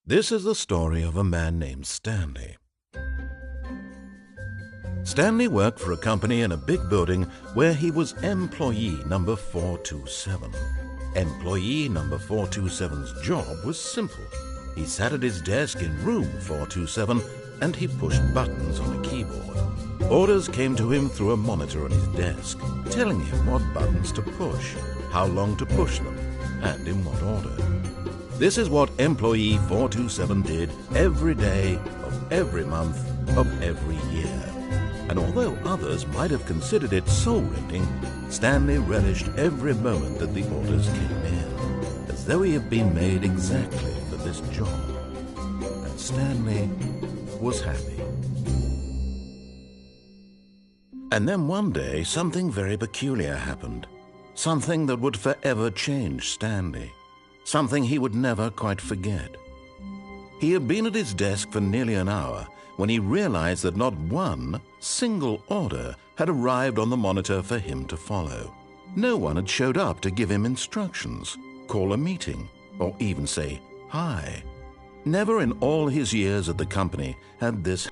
This is the story of a man named Stanley. Stanley worked for a company in a big building where he was employee number 427. Employee number 427's job was simple. He sat at his desk in room 427 and he pushed buttons on a keyboard. Orders came to him through a monitor on his desk, telling him what buttons to push, how long to push them, and in what order. This is what employee 427 did every day of every month of every year. And although others might have considered it soul-rending, Stanley relished every moment that the orders came in, as though he had been made exactly for this job. And Stanley was happy. And then one day, something very peculiar happened. Something that would forever change Stanley. Something he would never quite forget. He had been at his desk for nearly an hour when he realized that not one single order had arrived on the monitor for him to follow. No one had showed up to give him instructions, call a meeting, or even say hi. Never in all his years at the company had this.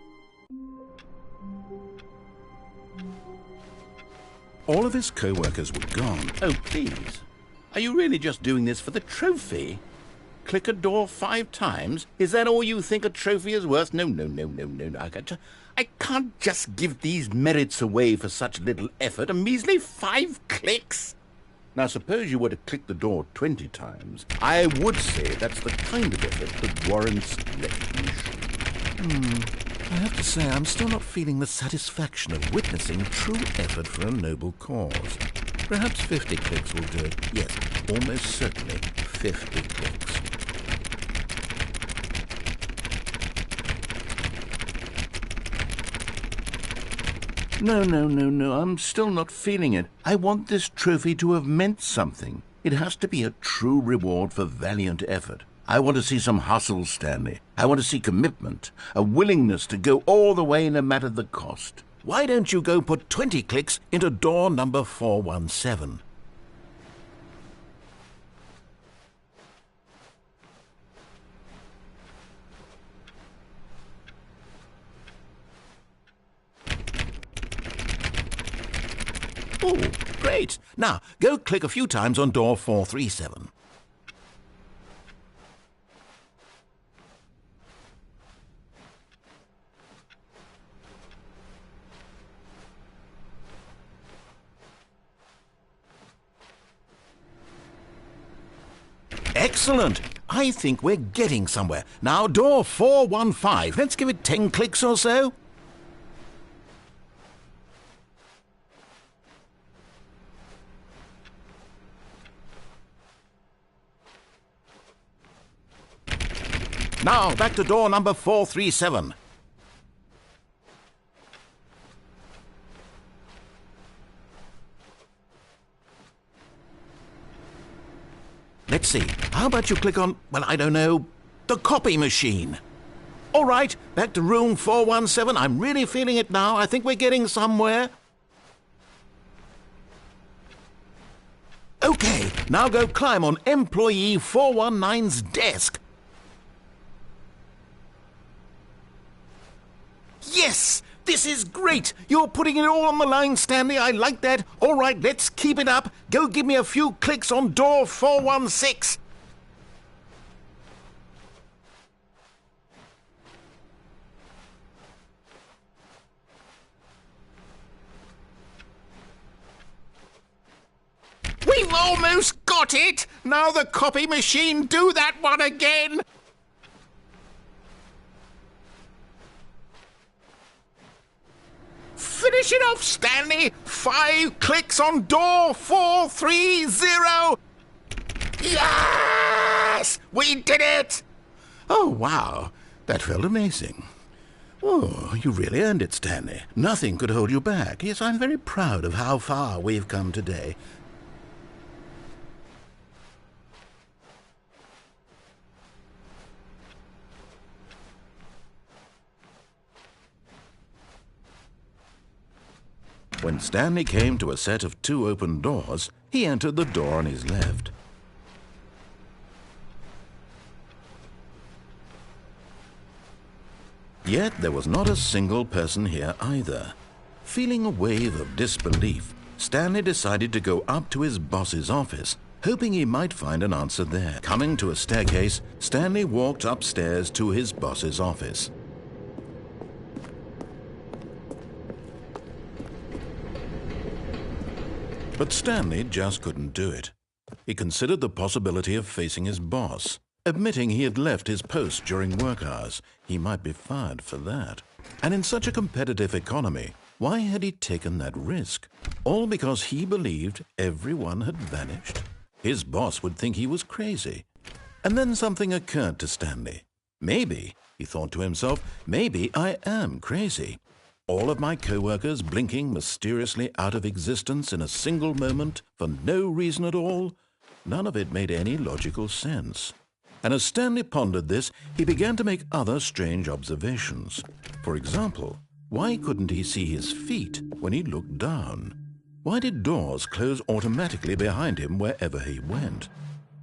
All of his co-workers were gone. Oh, please. Are you really just doing this for the trophy? Click a door 5 times? Is that all you think a trophy is worth? No. I can't just give these merits away for such little effort. A measly 5 clicks? Now, suppose you were to click the door 20 times. I would say that's the kind of effort that warrants recognition. I have to say, I'm still not feeling the satisfaction of witnessing true effort for a noble cause. Perhaps 50 clicks will do it. Yes, almost certainly 50 clicks. No, I'm still not feeling it. I want this trophy to have meant something. It has to be a true reward for valiant effort. I want to see some hustle, Stanley. I want to see commitment, a willingness to go all the way no matter the cost. Why don't you go put 20 clicks into door number 417? Oh, great. Now, go click a few times on door 437. Excellent. I think we're getting somewhere. Now, door 415. Let's give it 10 clicks or so. Now, back to door number 437. Let's see. How about you click on, well, I don't know, the copy machine? All right, back to room 417. I'm really feeling it now. I think we're getting somewhere. Okay, now go climb on employee 419's desk. Yes! This is great! You're putting it all on the line, Stanley. I like that. All right, let's keep it up. Go give me a few clicks on door 416. We've almost got it! Now the copy machine, do that one again! Finish it off, Stanley! 5 clicks on door 430! Yes! We did it! Oh, wow. That felt amazing. Oh, you really earned it, Stanley. Nothing could hold you back. Yes, I'm very proud of how far we've come today. When Stanley came to a set of 2 open doors, he entered the door on his left. Yet there was not a single person here either. Feeling a wave of disbelief, Stanley decided to go up to his boss's office, hoping he might find an answer there. Coming to a staircase, Stanley walked upstairs to his boss's office. But Stanley just couldn't do it. He considered the possibility of facing his boss. Admitting he had left his post during work hours, he might be fired for that. And in such a competitive economy, why had he taken that risk? All because he believed everyone had vanished? His boss would think he was crazy. And then something occurred to Stanley. Maybe, he thought to himself, maybe I am crazy. All of my co-workers blinking mysteriously out of existence in a single moment for no reason at all? None of it made any logical sense. And as Stanley pondered this, he began to make other strange observations. For example, why couldn't he see his feet when he looked down? Why did doors close automatically behind him wherever he went?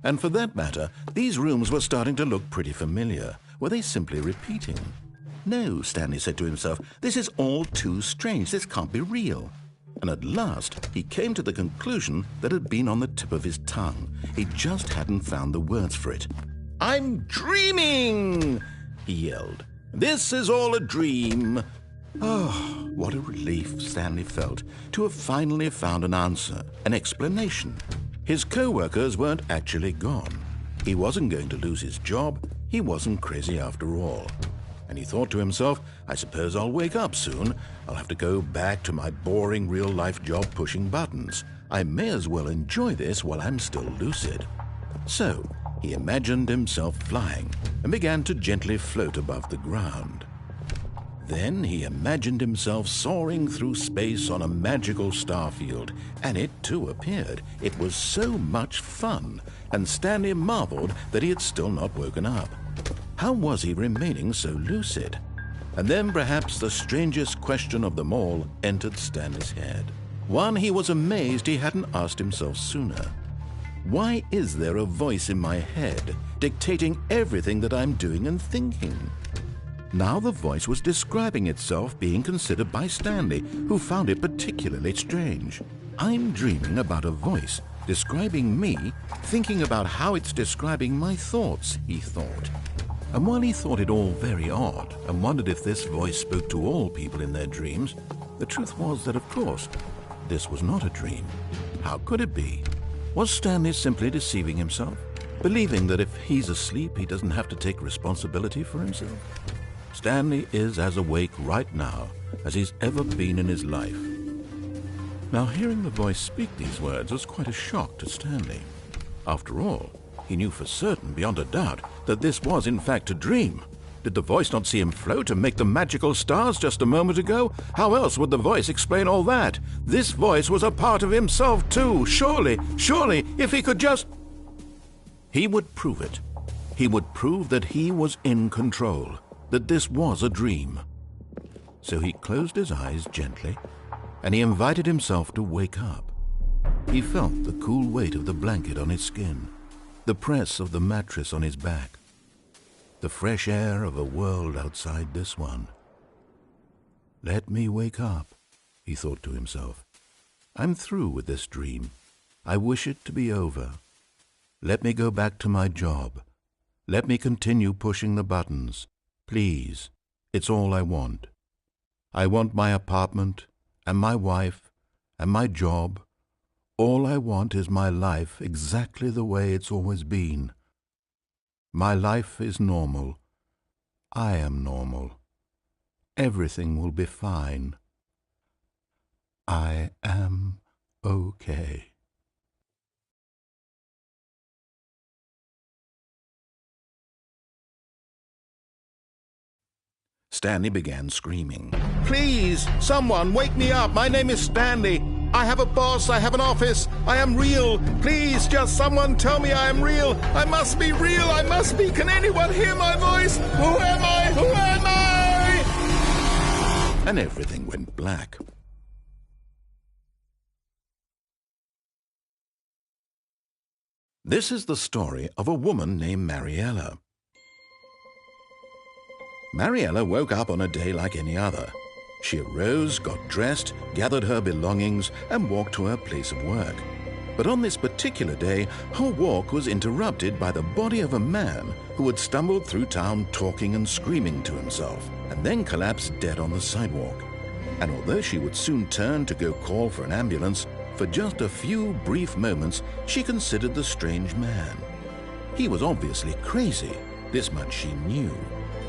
And for that matter, these rooms were starting to look pretty familiar. Were they simply repeating? No, Stanley said to himself, this is all too strange. This can't be real. And at last, he came to the conclusion that had been on the tip of his tongue. He just hadn't found the words for it. "I'm dreaming!" he yelled. "This is all a dream." Oh, what a relief Stanley felt to have finally found an answer, an explanation. His co-workers weren't actually gone. He wasn't going to lose his job. He wasn't crazy after all. And he thought to himself, I suppose I'll wake up soon. I'll have to go back to my boring real-life job pushing buttons. I may as well enjoy this while I'm still lucid. So he imagined himself flying and began to gently float above the ground. Then he imagined himself soaring through space on a magical starfield, and it too appeared. It was so much fun, and Stanley marveled that he had still not woken up. How was he remaining so lucid? And then perhaps the strangest question of them all entered Stanley's head. One he was amazed he hadn't asked himself sooner. Why is there a voice in my head dictating everything that I'm doing and thinking? Now the voice was describing itself being considered by Stanley, who found it particularly strange. I'm dreaming about a voice describing me, thinking about how it's describing my thoughts, he thought. And while he thought it all very odd and wondered if this voice spoke to all people in their dreams, the truth was that, of course, this was not a dream. How could it be? Was Stanley simply deceiving himself, believing that if he's asleep, he doesn't have to take responsibility for himself? Stanley is as awake right now as he's ever been in his life. Now, hearing the voice speak these words was quite a shock to Stanley. After all, he knew for certain, beyond a doubt, that this was in fact a dream. Did the voice not see him float and make the magical stars just a moment ago? How else would the voice explain all that? This voice was a part of himself too. Surely, if he could just... He would prove it. He would prove that he was in control, that this was a dream. So he closed his eyes gently, and he invited himself to wake up. He felt the cool weight of the blanket on his skin, the press of the mattress on his back, the fresh air of a world outside this one. Let me wake up, he thought to himself. I'm through with this dream. I wish it to be over. Let me go back to my job. Let me continue pushing the buttons. Please, it's all I want. I want my apartment and my wife and my job. All I want is my life exactly the way it's always been. My life is normal. I am normal. Everything will be fine. I am okay. Stanley began screaming. Please, someone, wake me up. My name is Stanley. I have a boss. I have an office. I am real. Please, just someone tell me I am real. I must be real. I must be. Can anyone hear my voice? Who am I? Who am I? And everything went black. This is the story of a woman named Mariella. Mariella woke up on a day like any other. She arose, got dressed, gathered her belongings, and walked to her place of work. But on this particular day, her walk was interrupted by the body of a man who had stumbled through town talking and screaming to himself, and then collapsed dead on the sidewalk. And although she would soon turn to go call for an ambulance, for just a few brief moments she considered the strange man. He was obviously crazy, this much she knew.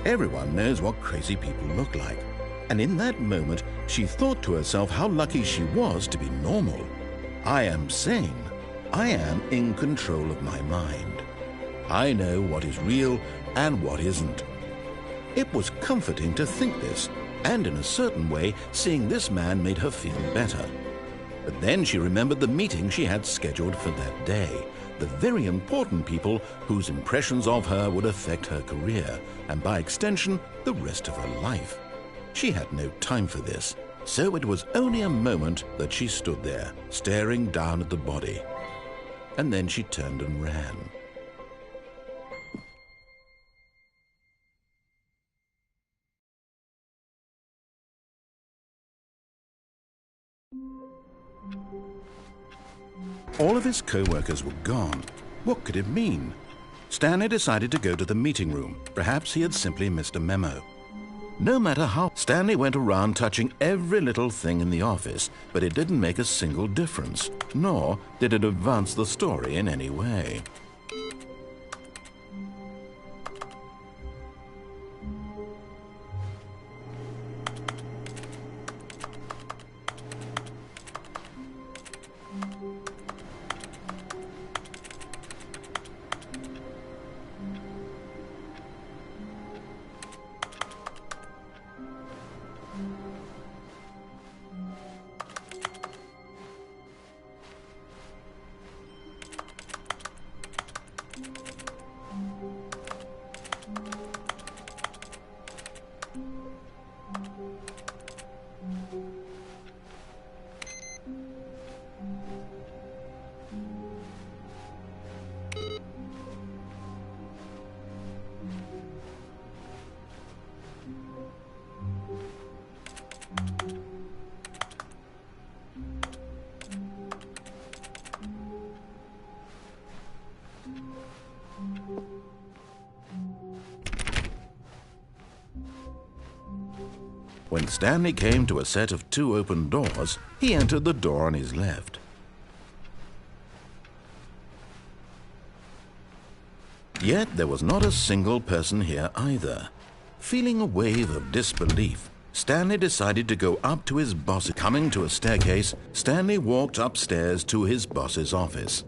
Everyone knows what crazy people look like. And in that moment, she thought to herself how lucky she was to be normal. I am sane. I am in control of my mind. I know what is real and what isn't. It was comforting to think this, and in a certain way, seeing this man made her feel better. But then she remembered the meeting she had scheduled for that day, the very important people whose impressions of her would affect her career, and by extension, the rest of her life. She had no time for this, so it was only a moment that she stood there, staring down at the body. And then she turned and ran. All of his co-workers were gone. What could it mean? Stanley decided to go to the meeting room. Perhaps he had simply missed a memo. No matter how, Stanley went around touching every little thing in the office, but it didn't make a single difference, nor did it advance the story in any way. When Stanley came to a set of 2 open doors, he entered the door on his left. Yet there was not a single person here either. Feeling a wave of disbelief, Stanley decided to go up to his boss. Coming to a staircase, Stanley walked upstairs to his boss's office.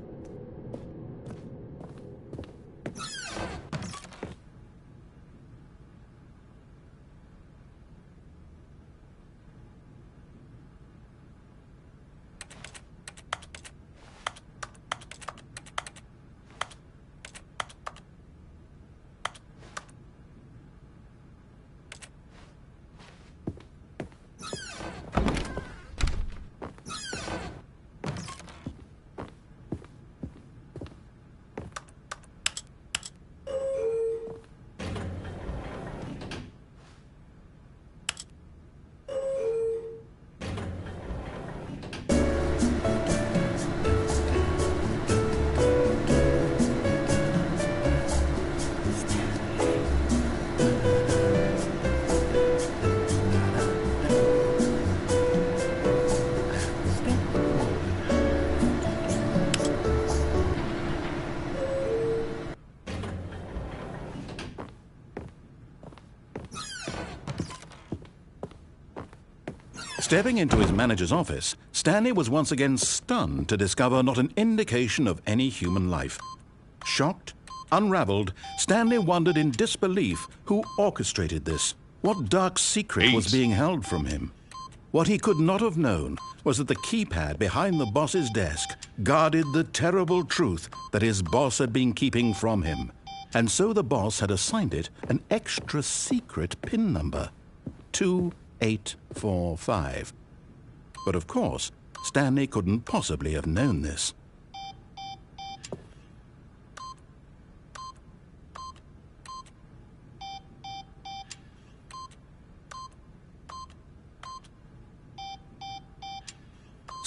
Stepping into his manager's office, Stanley was once again stunned to discover not an indication of any human life. Shocked, unraveled, Stanley wondered in disbelief who orchestrated this. What dark secret was being held from him? What he could not have known was that the keypad behind the boss's desk guarded the terrible truth that his boss had been keeping from him. And so the boss had assigned it an extra secret PIN number, 2845. But of course, Stanley couldn't possibly have known this.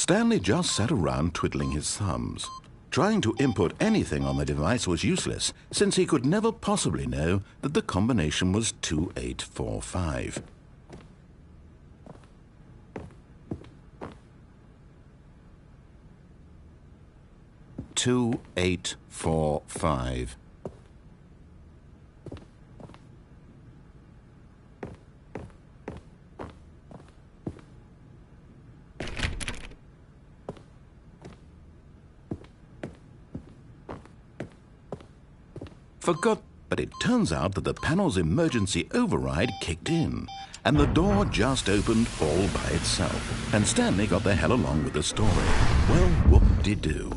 Stanley just sat around twiddling his thumbs. Trying to input anything on the device was useless, since he could never possibly know that the combination was 2845. "2845. Forgot, but it turns out that the panel's emergency override kicked in, and the door just opened all by itself, and Stanley got the hell along with the story. Well, whoop-de-doo.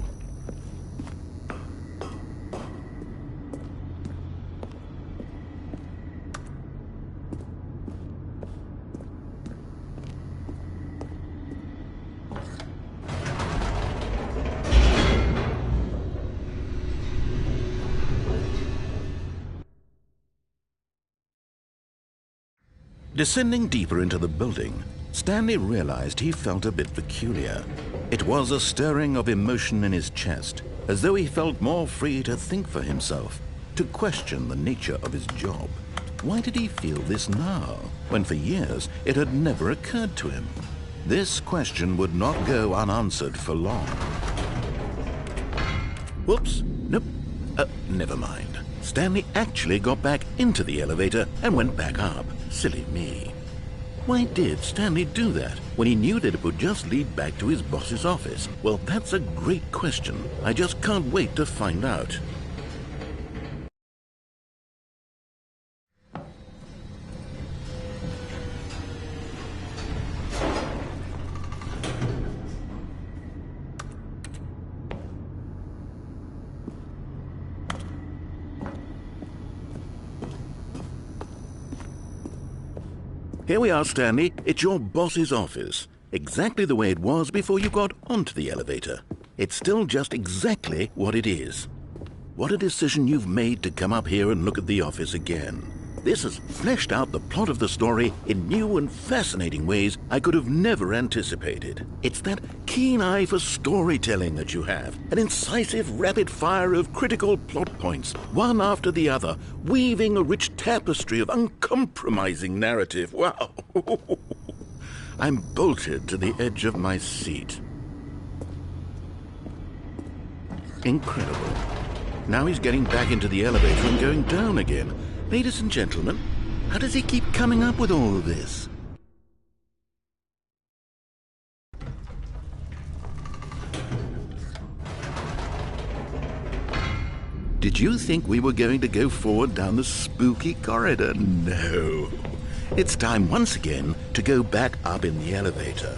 Descending deeper into the building, Stanley realized he felt a bit peculiar. It was a stirring of emotion in his chest, as though he felt more free to think for himself, to question the nature of his job. Why did he feel this now, when for years it had never occurred to him? This question would not go unanswered for long. Whoops, nope, never mind. Stanley actually got back into the elevator and went back up. Silly me. Why did Stanley do that when he knew that it would just lead back to his boss's office? Well, that's a great question. I just can't wait to find out. Here we are, Stanley. It's your boss's office. Exactly the way it was before you got onto the elevator. It's still just exactly what it is. What a decision you've made to come up here and look at the office again. This has fleshed out the plot of the story in new and fascinating ways I could have never anticipated. It's that keen eye for storytelling that you have, an incisive rapid fire of critical plot points, one after the other, weaving a rich tapestry of uncompromising narrative. Wow! I'm bolted to the edge of my seat. Incredible. Now he's getting back into the elevator and going down again. Ladies and gentlemen, how does he keep coming up with all of this? Did you think we were going to go forward down the spooky corridor? No. It's time once again to go back up in the elevator.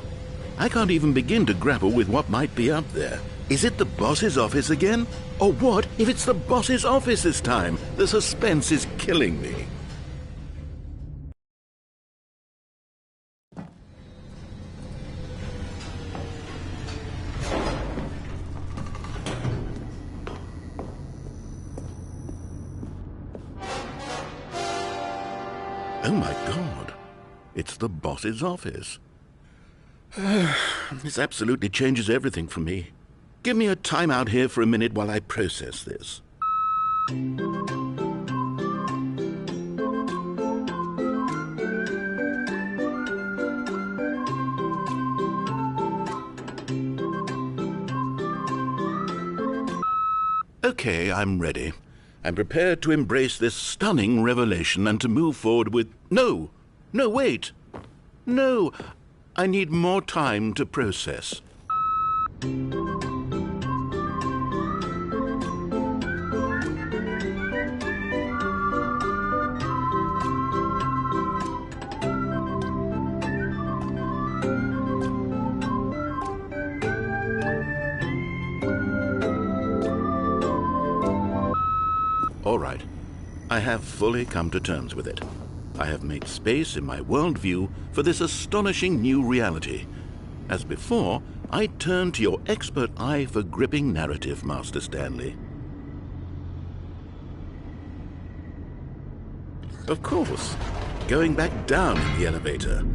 I can't even begin to grapple with what might be up there. Is it the boss's office again? Or what if it's the boss's office this time? The suspense is killing me. Oh my God, it's the boss's office. This absolutely changes everything for me. Give me a time out here for a minute while I process this. Okay, I'm ready. I'm prepared to embrace this stunning revelation and to move forward with... No, wait. No, I need more time to process. All right, I have fully come to terms with it. I have made space in my worldview for this astonishing new reality. As before, I turn to your expert eye for gripping narrative, Master Stanley. Of course, going back down in the elevator.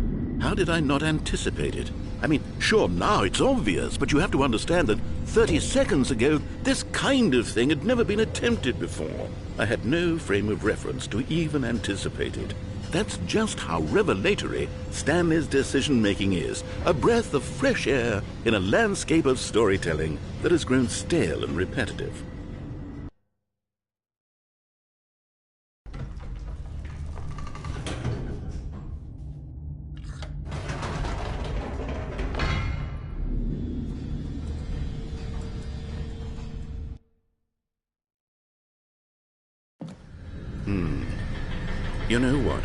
How did I not anticipate it? I mean, sure, now it's obvious, but you have to understand that 30 seconds ago, this kind of thing had never been attempted before. I had no frame of reference to even anticipate it. That's just how revelatory Stanley's decision-making is, a breath of fresh air in a landscape of storytelling that has grown stale and repetitive. You know what?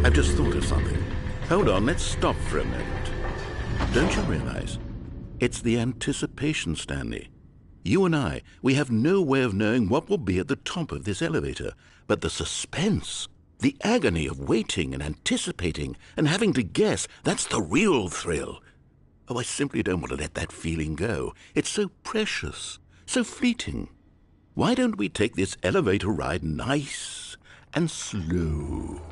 I've just thought of something. Hold on, let's stop for a moment. Don't you realize? It's the anticipation, Stanley. You and I, we have no way of knowing what will be at the top of this elevator, but the suspense, the agony of waiting and anticipating and having to guess, that's the real thrill. Oh, I simply don't want to let that feeling go. It's so precious, so fleeting. Why don't we take this elevator ride nice and slow?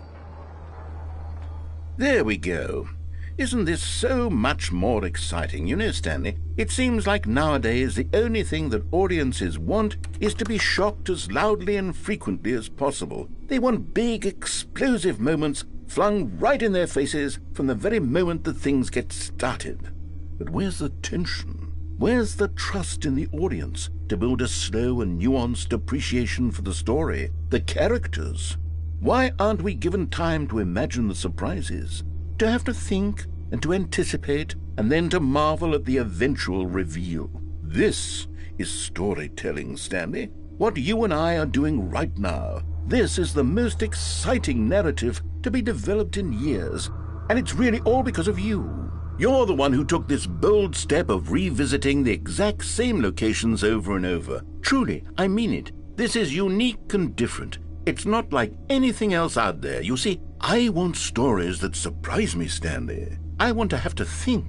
There we go. Isn't this so much more exciting? You know, Stanley, it seems like nowadays the only thing that audiences want is to be shocked as loudly and frequently as possible. They want big, explosive moments flung right in their faces from the very moment that things get started. But where's the tension? Where's the trust in the audience to build a slow and nuanced appreciation for the story, the characters? Why aren't we given time to imagine the surprises, to have to think and to anticipate, and then to marvel at the eventual reveal? This is storytelling, Stanley. What you and I are doing right now. This is the most exciting narrative to be developed in years, and it's really all because of you. You're the one who took this bold step of revisiting the exact same locations over and over. Truly, I mean it. This is unique and different. It's not like anything else out there. You see, I want stories that surprise me, Stanley. I want to have to think.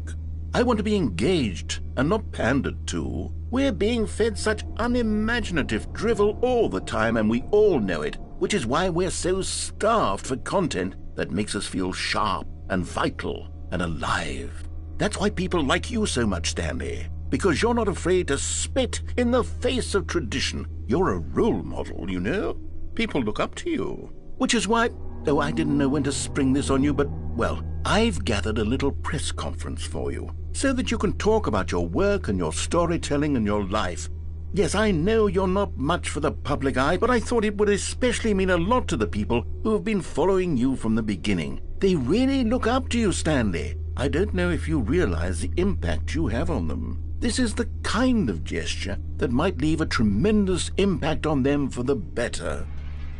I want to be engaged and not pandered to. We're being fed such unimaginative drivel all the time, and we all know it, which is why we're so starved for content that makes us feel sharp and vital and alive. That's why people like you so much, Stanley, because you're not afraid to spit in the face of tradition. You're a role model, you know? People look up to you. Which is why, though I didn't know when to spring this on you, but, well, I've gathered a little press conference for you, so that you can talk about your work and your storytelling and your life. Yes, I know you're not much for the public eye, but I thought it would especially mean a lot to the people who have been following you from the beginning. They really look up to you, Stanley. I don't know if you realize the impact you have on them. This is the kind of gesture that might leave a tremendous impact on them for the better.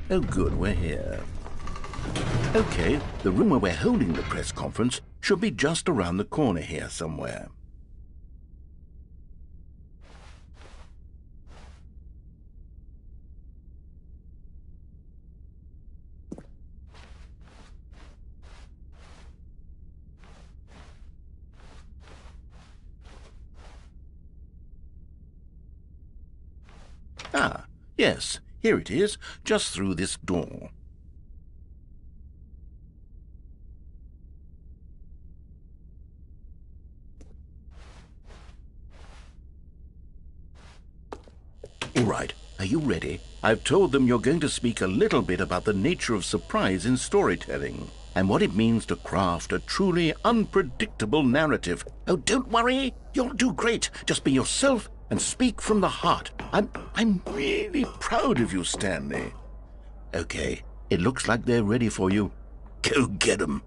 Oh, good, we're here. Okay, the room where we're holding the press conference should be just around the corner here somewhere. Ah, yes, here it is, just through this door. All right, are you ready? I've told them you're going to speak a little bit about the nature of surprise in storytelling and what it means to craft a truly unpredictable narrative. Oh, don't worry, you'll do great. Just be yourself and speak from the heart. I'm really proud of you, Stanley. Okay, it looks like they're ready for you. Go get 'em.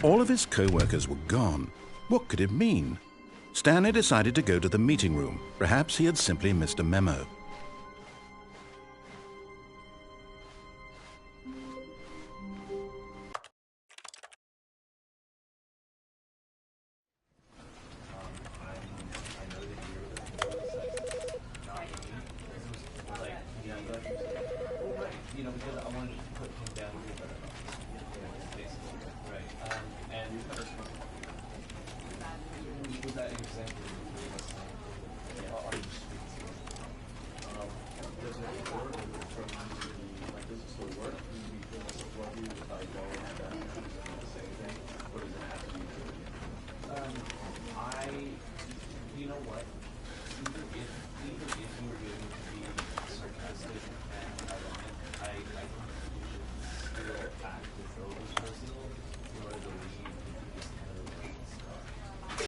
All of his co-workers were gone. What could it mean? Stanley decided to go to the meeting room. Perhaps he had simply missed a memo. that example you gave us, are you speaking to? Does it work from like does it still work? Do you feel like a plug you if I go and that the same thing? Or does it have to be true? You know what? Even if